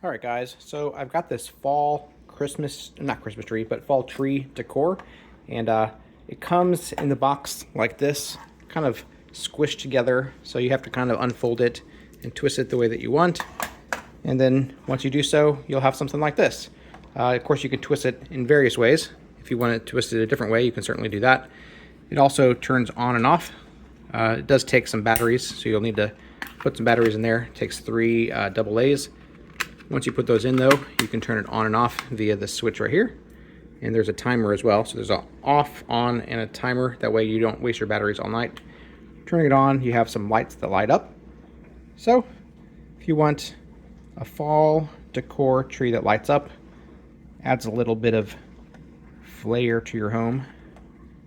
All right, guys, so I've got this fall not Christmas tree, but fall tree decor, and it comes in the box like this, kind of squished together, so you have to kind of unfold it and twist it the way that you want, and then once you do so, you'll have something like this. Of course, you can twist it in various ways. If you want to twist it a different way, you can certainly do that. It also turns on and off. It does take some batteries, so you'll need to put some batteries in there. It takes 3 AA's. Once you put those in, though, you can turn it on and off via this switch right here. And there's a timer as well. So there's an off, on, and a timer. That way you don't waste your batteries all night. Turning it on, you have some lights that light up. So if you want a fall decor tree that lights up, adds a little bit of flair to your home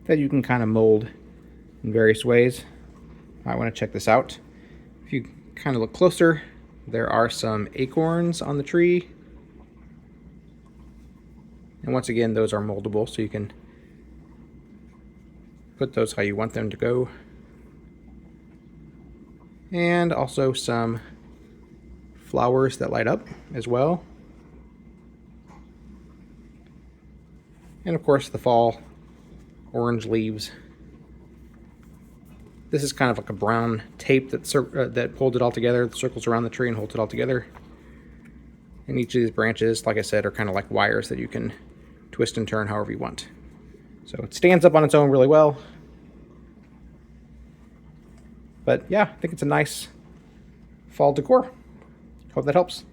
that you can kind of mold in various ways. You might want to check this out. If you kind of look closer, there are some acorns on the tree. And once again, those are moldable, so you can put those how you want them to go. And also some flowers that light up as well. And of course, the fall orange leaves. This is kind of like a brown tape that holds it all together, that circles around the tree and holds it all together. And each of these branches, like I said, are kind of like wires that you can twist and turn however you want. So it stands up on its own really well. But yeah, I think it's a nice fall decor. Hope that helps.